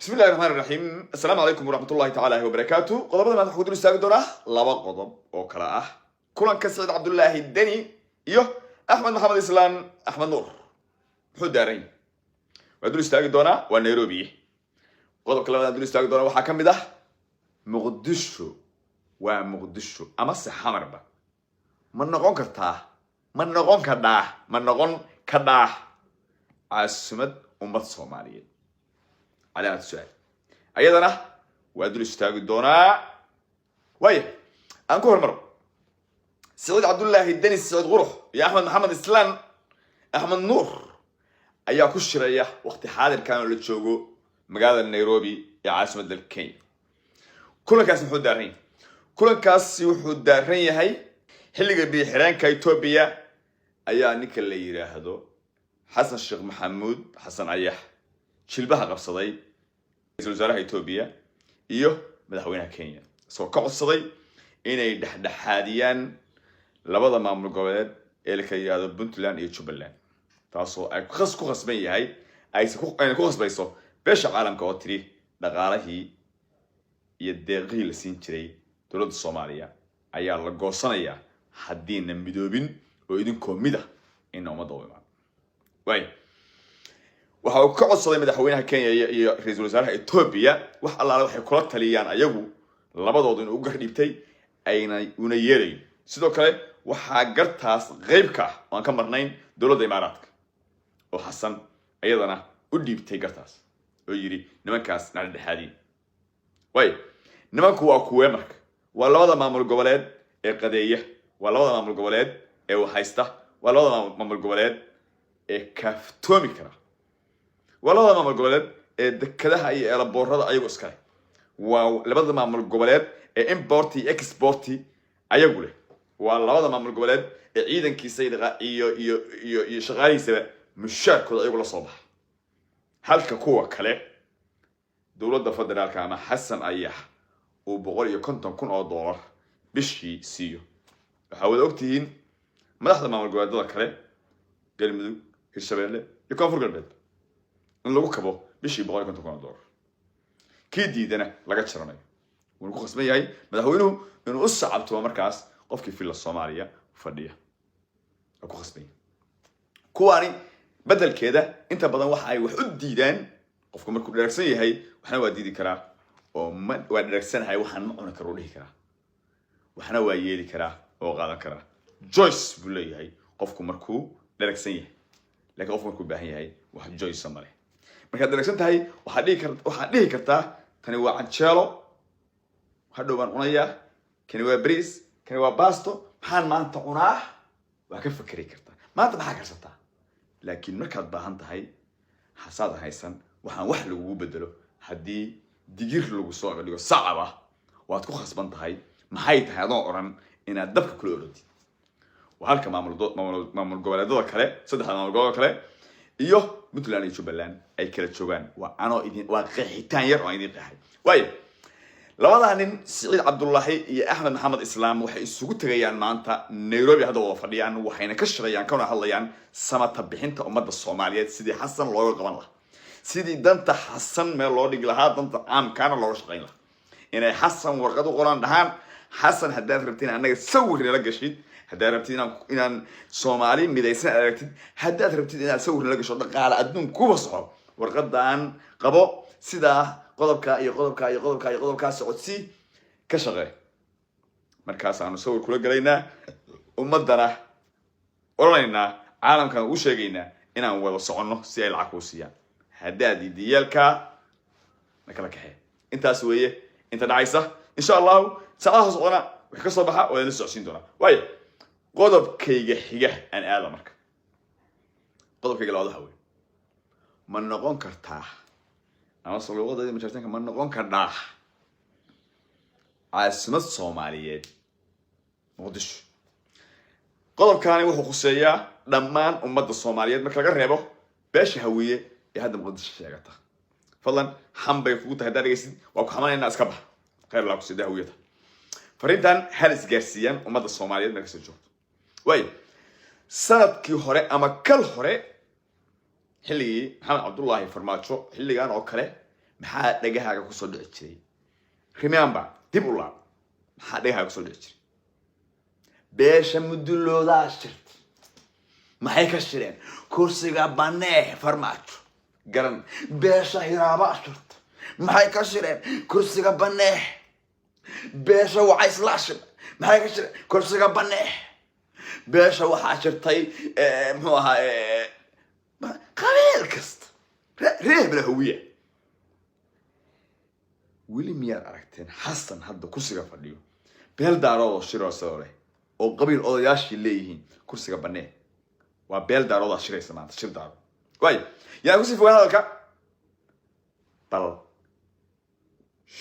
بسم الله الرحمن الرحيم. السلام عليكم ورحمة الله تعالى وبركاته. قضبنا ما تحكوا دروس تاجدونا لبا قضب أو قراءة كلن كسيد عبد الله الدني أحمد محمد إسلام أحمد نور حد دارين ودروس تاجدونا ونيروبي قضب كلنا دروس تاجدونا وحكم بده مقدشو ومقدشو أما السحامر با من نقون كرتاه من نقون كداه من نقون كداه عاصمة أمة الصومالية على السؤال أيضا وأدري استاجد دونا ويه أنكو المرة سعود عبد الله الدني سعود غروح يا أحمد محمد إسلام أحمد نور أيها كشرية وقت حاضر كانوا اللي تشوفوا مقالة نيروبي يا عاصمة الكينيا كل كاس يحود دارين كل كاس يحود دارين هاي حلقة بحران كايتوبيا أيها نيك اللي يراهدو حسن الشيخ محمود حسن عياح شلبها قبصدي رئيس وزراء إثيوبيا مدحوينها كينيا سو كعصدي إنay dhexdhexaadiyaan labada maamul goboleed ee la kala yiraahdo Puntland iyo Jubaland taasoo ay ku qasban yahay ay ku qasbayso beesha caalamka oo tiri dhaqaalahii iyo deeqii la siin jiray dowladda Soomaaliya ayaa la goosanayaa haddiina midoobin oo idinkoo mid ah in ummadda u imaan way waxa uu ka codsaday madaxweynaha Kenya iyo ra'iisul wasaaraha Ethiopia wax allaale waxay kula taliyaan ayagu labadoodu in uu gardhibtay ayna una yeelay sidoo kale waxa gartaas qeybka aan ka marnayn dowladda Imaaraadka oo Xasan ayadana u dhiibtay gartaas oo yiri nimankaas nala dhaxaadin way nimanku waa kuwe marka waa labada maamul goboleed ee qadeeya waa labada maamul goboleed ee waxaysta waa labada maamul goboleed ee kaftoomi kara والله ما مقولد دكتها أي على بورة أيوة إسكاي ولبعض ما مقولد إمبورتي إكسبورتي أيوة والله ما مقولد عيدا كيسيد يشغالي سبب مشاك ولا أيوة صباح هل كقوة كله دولة فدرال كما حسن أيح وبقول يكون تكون $1 بشي سيو حاول أكتين ما لحظة ما مقولد ده كله قال مدو الشباب يكون فرق البيت in lagu kabo bishii $150 kiididana laga jaranayo wuu ku qasban yahay madaxweynuhu inuu u sacabto markaas qofkii fil Soomaaliya fadhiya ku qasban kuwani badalkeeda inta badan waxa ay wax u diidaan qofku markuu dheregsan yahay waxna waa diidi karaa oo waa dheregsanahay waxaan ma cuni karo dhihi karaa waxna waa yeeli karaa oo qaadan karaa Joyce buu leeyahay qofku markuu dheregsan yahay laakiin qofku markuu baahan yahay wax Joyce samale markaad dheregsan tahay waxaad dhihi kartaa tani waa canjeelo hadhow baan cunayaa kani waa bariis kani waa baasto maxaan maanta cunaa waa ka fikiri kartaa maanta maxaa karsataa laakiin markaad baahan tahay xasaad haysan waxaan wax lagu bedelo haddii digir lagu soo dhigo sacaba waad ku khasban tahay maxay tahay adoo oran inaad dabka kula orodid وهالك معمول جوالدها كله صدق معمول جوال كله Puntland iyo Jubaland ay kala joogan waa ano idin waa qeexitaan yar oo idin qeexay way labada nin Saciid Cabdullaahi iyo Axmed Maxamed Islaam waxay isugu tagayaan maanta Nairobi hadda wada fadhiyaan waxayna ka shaqeeyaan kana hadlayaan samata bixinta ummadda Soomaaliyeed sidii Xasan looga qaban lahaa sidii danta Xasan meel loo dhigi lahaa danta caamkana loo shaqeyn lahaa inay Xasan warqad u qoran dhahaan Xasan haddaad rabtiin anaga sawir la gashid haddaad rabtid inaan Soomaali midaysan aragtid haddaad rabtid inaad sawir la gasho dhaqaale adduun kuba soco warqadan qabo sida qodobka socodsi ka shaqeey markaas aanu sawir kula galaynaa ummadana oranayna caalamkan u sheegaynaa inaan wada soconno si ay lacag u siiyaan haddaad idiyalka nakala kaxee intaas weeye inta dhacaysa insha Allah saacadaha socona wax ka soo baxa oo la socodsiin doona way qodobkayga xiga aan aado marka qodobkayga labaad waxa weeye ma noqon kartaa ama soo luqadda ma jirtaan ma noqon kartaa caasimad Soomaaliyeed Muqdisho qodobkaani wuxuu khuseeyaa dhammaan ummadda Soomaaliyeed marka laga reebo beesha hawiye ee hadda Muqdisho sheegata fadlan xambay kugu tahay dareysid waa ku xamaynaa iska bax qeyb la ku sida hawiyada farintan hal isgaarsiiyaan ummadda Soomaaliyeed marka soo joogto way sanadkii hore ama kal hore xilligii Maxamed Cabdullaahi Farmaajo xilligan oo kale maxaa dhagahaaga ku soo dhici jiray remember dib u laab maxaa dhagahaaga ku soo dhici jiray beesha muduloodaa shirta maxay ka shireen kursiga banee farmaajo garan beesha hiraaba shirta maxay ka shireen kursiga banee beesha waxay isla shirta maxay ka shireen kursiga banee beesha waxaa shirtay muxuu ahaa qabiil kasta reeb la hawiya weli miyaad aragteen xasan hadda kursiga fadhiyo beel daarood shiroo soo leh oo qabiil odayaashii leeyihiin kursiga banee waa beel daarood shiraysa maanta shir daaro waayo yaa ku sii fogaan hadalka bal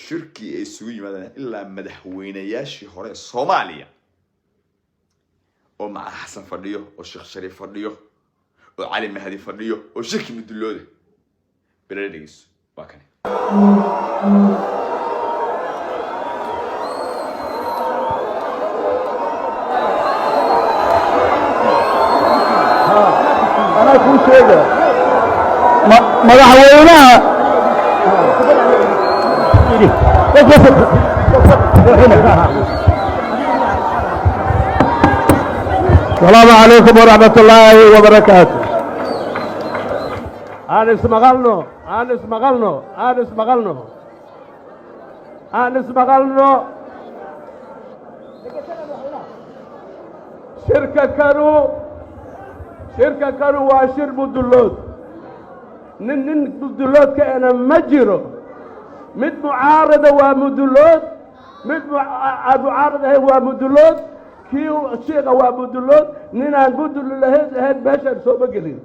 shirkii ay isugu yimaadeen ilaa madaxweynayaashii hore Soomaaliya oo maca xasan fadhiyo oo sheekh shariif fadhiyo oo cali mahdi fadhiyo oo shirki mudulooda beledhigiisu waa kan أنا كل شيء مدحوينها السلام عليكم ورحمة الله وبركاته. أنس مغلنو شركة كانوا واشر مدلود نن مدلود كأنا مجرو مد معارضة ومدلود مد معارضة ومدلود كيو الشيخ ومدلود ننا نقول له هاد بشر سو بقرين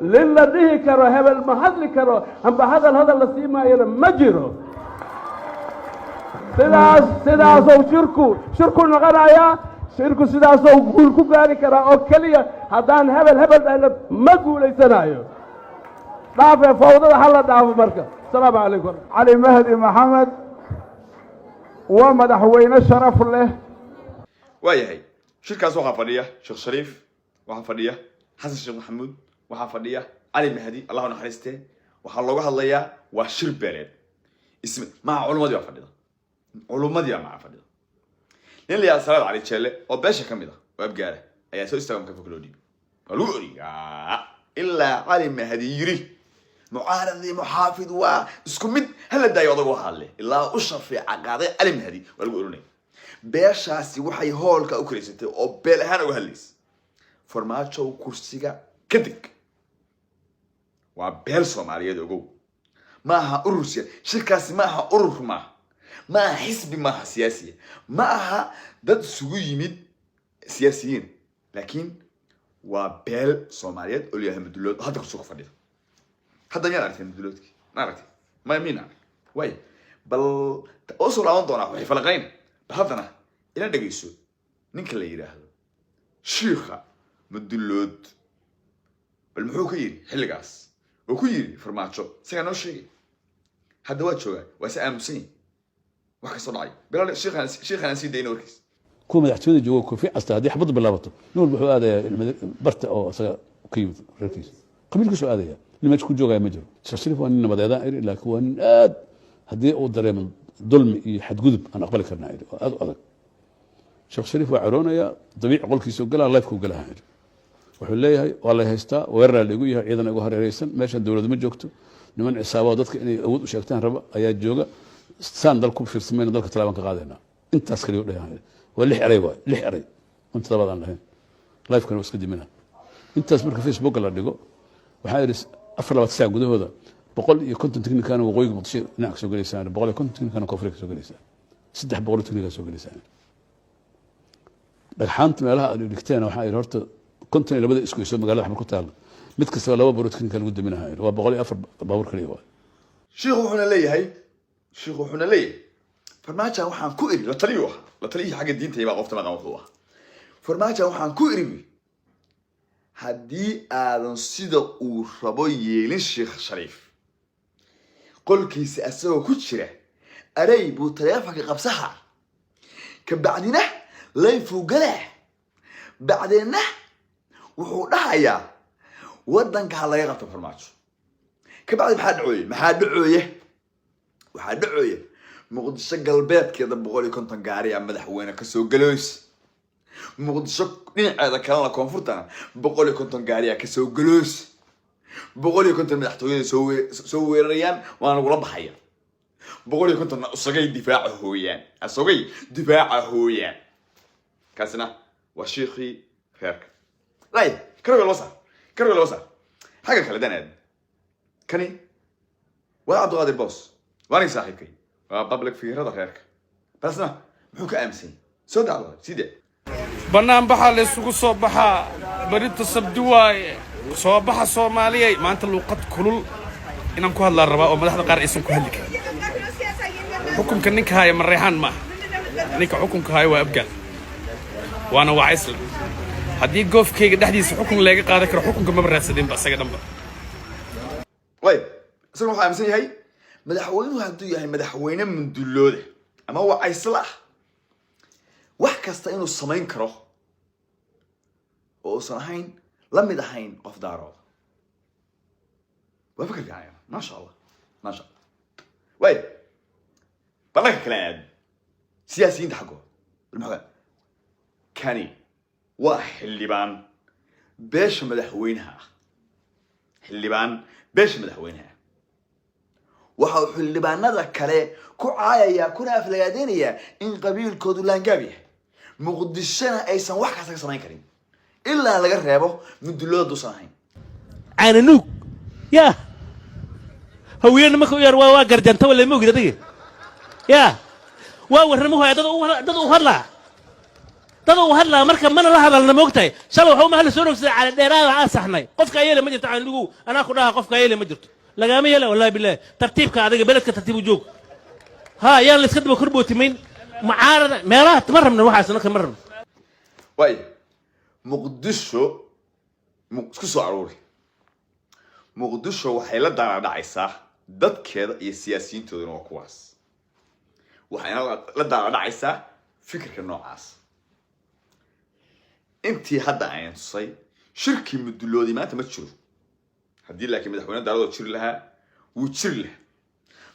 للذي كرو هبل المحل كرو هم بهذا اللي سيما يلا مجرو سداس شركو نغرايا شركو سداس وقول كوغاري كرا او كليا هدان هبل انا ما قوليسنايو ضعف فوضى حلا ضعف مركز. السلام عليكم. علي مهدي محمد ومدحوينه شرف له waayahay shirkaas waxaa fadhiya sheekh shariif waxaa fadhiya xasan sheekh maxamuud waxaa fadhiya cali mahdi allah naxariiste waxaa looga hadlayaa waa shir beeleed ismi ma culumadii waa fadhida culumadii ma fadhida nin liya salaad cali jeelle oo beesha kamid ah oo abgaara ayaa soo istaagay ka faklo dhiib walu origa illa cali mahdi yiri mucaaradi muhaafid waa isku mid hal daayo odagu hadle ilaa u shafiica qaaday cali mahdi walu oranay beeshaasi waxay hoolka u kaleysatay oo beel ahaan uga hadlaysay farmaajo kursiga kadig waa beel Soomaaliyeed ogow maaha urursiya shirkaasi maaha urur maaha xisbi maaha siyaasiya maaha dad isugu yimid siyaasiyiin laakiin waa beel Soomaaliyeed oo leeyahay mudullood hadda ku soo fadhido hadda ma aragtay mudulloodkii ma aragtay ma miina way bal oo soo laaban doona waxay falaqayn هذانا إلى دقيسو نينك اللي يراهدو شيخة مدلود بالمحوكيين حلقاس وكيري فرماتشو سيغانو شيء هذا واتشو واسا امسين وحكي صدعي بلا شيخ انا سيدي نوركيس كو مدحتوني جوا كو في اصلا هذه حفظ بلابطو نور بحو هذا برت او كيو ركيس قبل كسو هذا لما تكون جوغا مجرو شريف وان نبدا الا كون اد هدي او دريم ظلم حد قذب انا اقبل كرنا ادق شيخ شريف وعرونيا طبيعي قولكيسو قالها لايف كو قالها wuxuu leeyahay waa la haystaa weerar lagu yahay ciidan ugu hareeraysan meesha dawladdu ma joogto niman cisaabo dadka inay awood u sheegtaan raba ayaa jooga saan dalku fiirsameeyna dalka talaaban ka qaadayna intaas kaliya u dhayahay waa lix eray inta labadan lahayn live kan iska dimina intaas marka Facebook la dhigo waxaa iris 24 saac gudahooda 150 tiknikan waqooyiga muqdisho dhinac soo galeysaan 150 tiknikan koonfurka soo galeysaan 300 tiknikan soo galeysaan dhagxaanta meelaha ay dhigteen waxaa ay horta كنت أنا بدأ إسكو يسوي مقالة حمل كتال متكسر ولا بابور كان قد منها هاي وبقولي أفر بابور كليه شيخ وحنا ليه هاي شيخ وحنا ليه فرماجة وحنا كويري لا تليه حاجة الدين تيبقى قفت ما قاموا فرماجة وحنا كويري هدي آذن صدق وربوي للشيخ شريف قل كيس أسوي كتشرة أري بوتريافك قبسها كبعدنا لا يفوقله بعدين wuxuu dhahayaa wadanka laga qabto farmaajo ka bacdi maxaa dhacooyay waxaa dhacaya muqdisho galbeedkeeda 150 gaari ah madaxweyne ka soo galoys muqdisho dhinaceeda kalena koonfurtana 150 gaari ah ka soo galoys 150 madaxtooyada soo weerarayaan waana ugu la baxaya 150 usagay difaaca hooyaan asagay difaaca hooyaan kaasna waa sheekhi reerka lay kargo loo saar حاجة كلا دناد كني وعبد القادر بوس وأنا صاحبكي وقبلك في هذا خيرك بس أنا محوك أمسي سود على سيدي بنام بحال السوق صباحا بريت الصبدواي صباحا صومالي ما أنت لو قد كلول إن أنكو هلا الرباء وما لحظة قارئ اسمكو هلك حكم كنك هاي من ريحان ما نيك حكمك هاي وأبقى وأنا وعيسل haddii goofkayga dhaxdiisa xukun laga qaadan karo xukunka ma baraadsadeen ba asaga dhanba way isagu waxa aaminsan yahay madaxweynuhu hadduu yahay madaxweyne mundulooda ama waa isla wax kasta inuu samayn karo oo uusan ahayn la mid ahayn qof daarooda waa fikir fiican ma sha Allah way balaka kalaad siyaasiyiinta xaqooda kani وحلبان باش مدحوينها حلبان باش مدحوينها وحو حلبان هذا كله كعايا كنا أفليادينيا إن قبيل كودولان جابيه مقدسنا أيسن واحد كسر سماين كريم إلا على جربه من دلوا دوساين أنا نوك يا هو يرمى خير وقردان تولى موجود ده يا ورموه هذا هلا dadoo hadla marka mana la hadalna moogtay shalay waxa ma hal soo rogsaday على dheeraada aan saxnay qofka ayay ma jirto aan lagu ana ku dhaha qofka ayay ma jirto lagama yeelo wallahi billaah tartiibka adiga beledka tartiib joog ha yaan la iska daba korbootimiin mucaarada meelaha tamarrabna waxaasna ka marrab way muqdisho isku soo aroori muqdisho waxay la dhacaysaa dadkeeda iyo siyaasiyiintooda oo kuwaas waxayna la dhacaysaa fikirka noocaas intii hadda aan tusay shirki mudulloodi maanta ma jiro haddii laakiin madaxweyne daarado jiri lahaa wuu jiri lahaa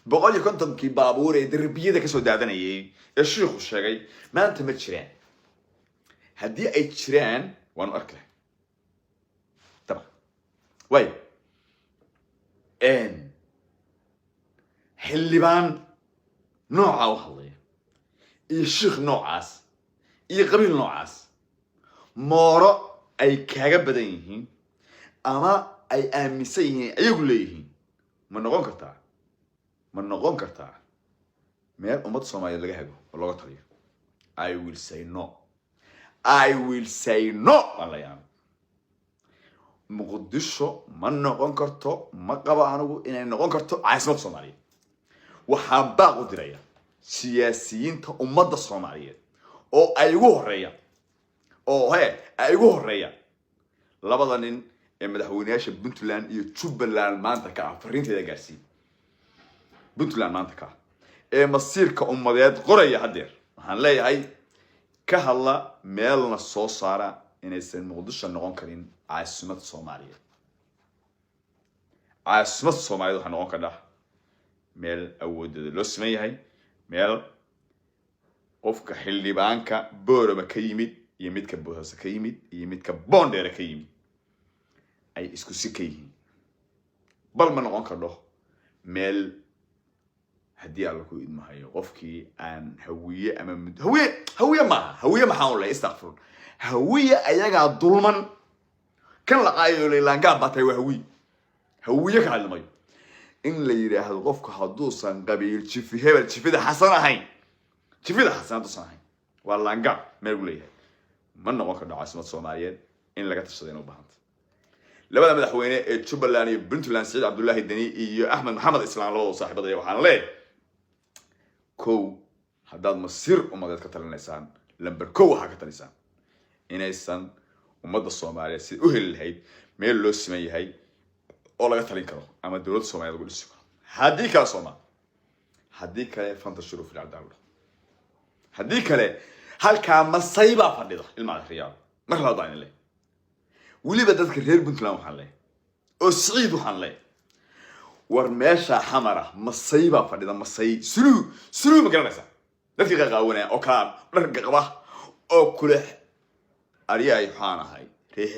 150 baabuur ee darbiyada ka soo daadanayay ee sheekhu sheegay maanta ma jiraan haddii ay jiraan waan arkaa taba way xildhibaan nooca u hadlaya iyo sheekh noocaas iyo qabiil noocaas mooro ay kaaga badan yihiin ama ay aaminsan yihiin ayagu leeyihiin ma noqon kartaa meel ummad Soomaaliyeed laga hago oo laga taliyo I will say no wallahi muqdisho ma noqon karto ma qaba anigu inay noqon karto caasimad Soomaaliyeed waxaa baaq u diraya siyaasiyiinta ummadda Soomaaliyeed oo ay ugu horeeyaan ay ugu horeeyaan labada nin ee madaxweynayaasha Puntland iyo Jubaland maanta ka fariinteeda gaarsiin Puntland maanta ka ee masiirka ummadeed qoraya hadeer waxaan leeyahay ka hadla meelna soo saara inaysan muqdisho noqon karin caasimad Soomaaliyeed waxaa noqon karaa meel awoodeeda loo sameeyahay meel qofka xildhibaanka boorama ka yimid iyo midka boosas ka yimid iyo midka boondheer ka yimid ay isku si ka yihiin bal ma noqon karo meel haddii alla ku idmahayo qofkii aan hawiye ama hawiye maxaa u leh istaghfir hawiye ayagaa dulman kan la qaayo leelangaa batay waa hawiye ka hadlamayo in la yiraahdo qofka haduusan qabiil jifi hebel jifida xasan ahayn waa langa meel u leeyahay ma noqon karo caasimad Soomaaliyeed in laga tashado inuu baahanta labada madaxweyne ee Jubaland iyo Puntland Saciid Cabdullaahi Dani iyo Axmed Maxamed Islaan labada saaxiibada waxaan leeyahay kow haddaad masiir ummadeed ka talinaysaan lambar kow waxa ka talisan inaysan ummadda Soomaaliyeed si u heli lahayd meel loo siman yahay oo laga talin karo ama dawladda Soomaaliyeed ugu dhisi karo haddii kale fanta shuruuf al-cadaalad haddii kale halka masayba fadhida ilmaha riyaal mar la baan ilay waliba dadka reer Puntland waxaan leeyahay oo Saciid waxaan leeyahay ورماشة حمرة مصيبة فريدة مصيب سلو ما كنا نسا نفسي غاونا أو كلام رجع أو كله أريا يحانا هاي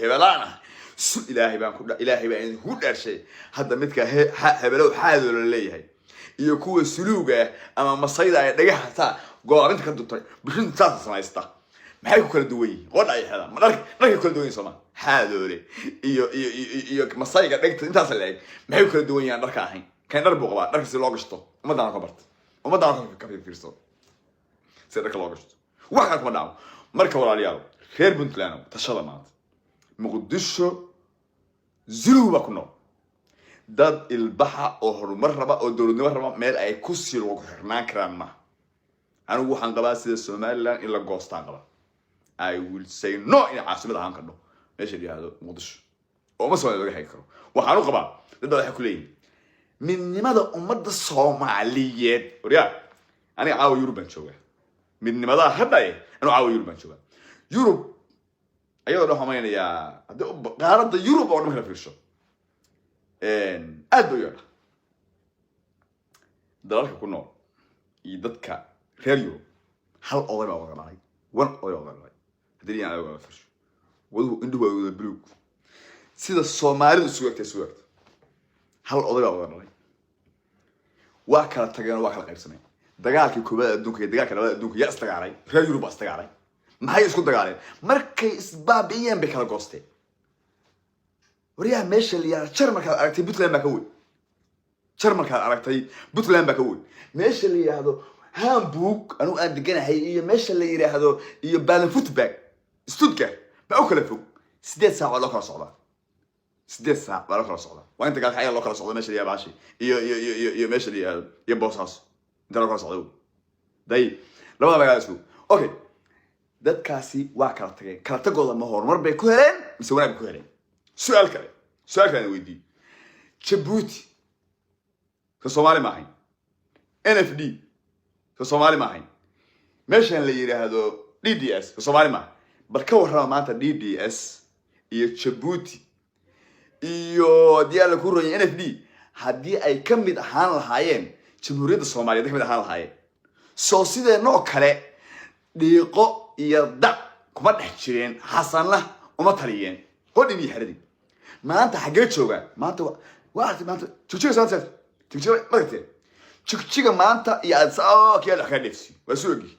هبلانا سو إلهي بان كل إلهي بان هو درشة هذا متك هبلو حاذر اللي هاي يكون سلوجه أما مصيدة دقيقة تا قارن أنت كنت بشين تاسع سنة يستا ما هيكون كل دوي ولا أي هذا ما نرك كل دوي سما حاذر iyo masayga dhigta intaas leeg maxay kala duwan yahay dharka ahayn kan dhar buu qabaa dharkiisa loo gashto umadana ka barto umadana ka fiirso sida dharka loo gashto waxa kuma dhaco marka walaalayaal reer Puntland tashada maanta Muqdisho zuluba ku nool dad ilbaxa oo horumar raba oo dowladnimo raba meel ay ku sii loogu xirnaan karaan ma anigu waxaan qabaa sida Somaliland in la goostaan qaba I will say no in caasimada aan ka dhao meesha yiraahdo Muqdisho oo ma soo laga hay karo waxaan u qabaa dad waxay ku leeyihiin midnimada ummadda Soomaaliyeed wariyaa aniga caawa Yurub aan joogaa midnimada hadda anu caawa Yurub aan joogaa Yurub ayuu dhaxmaynaya hadda qaaradda Yurub oo dhan fiirsho aad buu yahay dalalka ku nool iyo dadka reer Yurub hal oday baa wada dhacay wan oday wada dhacay hadii aan wada fiirsho wadu indhu wada blue sida Soomaalidu suugtay hal oday baa wada dhacay waa kala tageen waa kala qaybsameen dagaalkii koobaad adduunka iyo dagaalka labaad adduunka yaa istagaalay reer Yurub baa istagaalay maxay isku dagaaleen markay isbaabiyeen bay kala goosteen wariyaa meesha liya Jarmalka aragtay Puntland baa ka weyn Jarmalka aragtay Puntland baa ka weyn meesha la yiraahdo Hamburg anu aan deganahay iyo meesha la yiraahdo iyo Baden-Württemberg Stuttgart baa u kala fog 8 saac loo kala socdaa 8 saac loo kala socdaa waa inta gaalka ayaa loo kala socdaa meesha liya baashi iyo meesha liya iyo Boosas inta loo kala socdaa day labada magaalo isku okay dadkaasi waa kala tageen kala tagooda ma horumar bay ku heleen mise wanaag ku heleen su'aal kale weydii Djibouti ka Soomaali ma ahayn NFD ka Soomaali ma ahayn meeshan la yiraahdo DDS ka Soomaali ma bal ka warrama maanta DDS iyo Djibouti iyo diyaal ku roon NFD haddii ay ka mid ahaan lahaayeen Jamhuuriyadda Soomaaliyeed ka mid ahaan lahaayeen soo sideenoo kale dhiiqo iyo dac kuma dhex jireen xasanna uma taliyeen qodin iyo xaradii maanta xagee joogaan maanta maanta jigjiga maanta iyo adsao kee dhax ka dhifsi waa suugi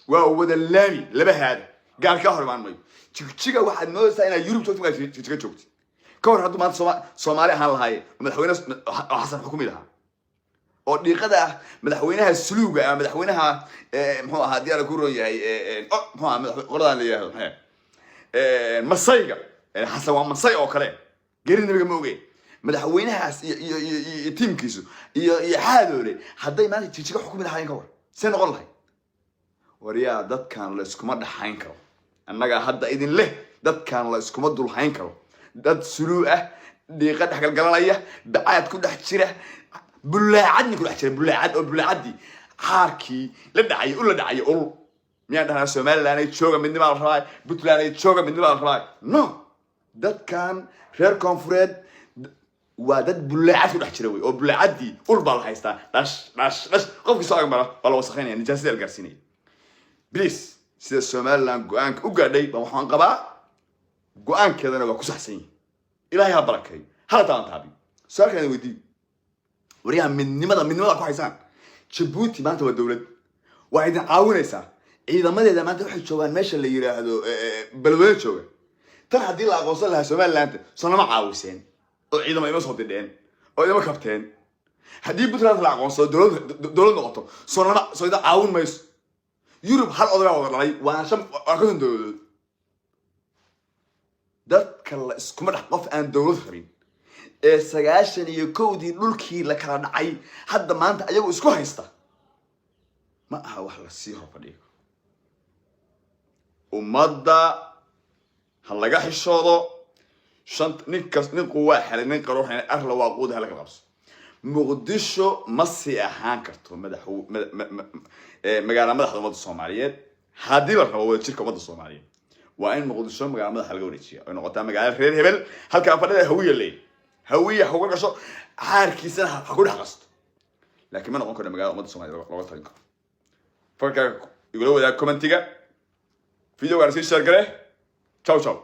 waa wada laami laba haad gaar ka hormaan mayo jigjiga waxaad moodaysaa inaad Yurub joogto markaad jigjiga joogto ka hor hadduu maanta Soomaali ahaan lahaayeen madaxweyne xasan xukumi lahaa oo dhiiqada madaxweynaha suluuga ama madaxweynaha muxuu ahaa diyaar ku roon yahay muxuu ahaa qoladaan la yiraahdo masayga xasan waa masay oo kale geerin nabiga ma ogeen madaxweynahaas iyo tiimkiisu iyo xaadoole hadday maanta jijiga xukumi lahaayeen ka war see noqon lahayd wariyaa dadkan la iskuma dhaxayn karo annaga hadda idin leh dadkan la iskuma dulhayn karo dad suluu ah dhiiqa dhex galgalanaya bacaad ku dhex jira bulaacad ku dhex jira bulaacad oo bulaacadii xaarkii la dhacay ul miyaan dhahnaa Somaliland ay jooga midnimo la rabaa Puntland ay jooga midnimo la rabaa no dadkan reer koonfureed waa dad bulaacad ku dhex jira way oo bulaacadii ul baa la haystaa dhash qofkii soo agmara baa la wasakhaynaya nijaasada la gaarsiinaya please sida Somaliland go'aanka u gaadhay baa waxaan qabaa go'aankeedana waa ku saxsan yahay ilaahay ha barakeeyo hala taabi su'aalkan weydii wariyaa midnimada ku haysaan Djibouti maanta waa dawlad waa idin caawinaysaa ciidamadeeda maanta waxay joogaan meesha la yiraahdo balwada jooga tan haddii la aqoonsan lahaa Somaliland sonama caawiseen oo ciidamo ima soo dideen oo ima kabteen haddii Puntland la aqoonsado dawlad noqoto sonama soo ida caawin mayso Yurub hal oday wada dhalay waa ka dawlad dadka la iskuma dhax qof aan dawlad rabin ee 91 dhulkii la kala dhacay hadda maanta ayagu isku haysta ma aha wax la sii horfadhiyo ummadda hal laga xishoodo nin quwaa xalay nin qaruuxina arla waa quud hal ka qabso Muqdisho ma sii ahaan karto magaala madaxda ummadda Soomaaliyeed haddii la rabo wada jirka ummadda Soomaaliyeed waa in Muqdisho magaala madaxda laga wareejiyo oo noqotaa magaala reer hebel halka fadhida hawiye leey هوية هو قشو عاركي سنة هقول حقصت لكن ما نقول كنا مجال أمد الصومالية لغة طريقة فكر يقولوا ذا كومنتيجا فيديو قارسين شاركره تشاو تشاو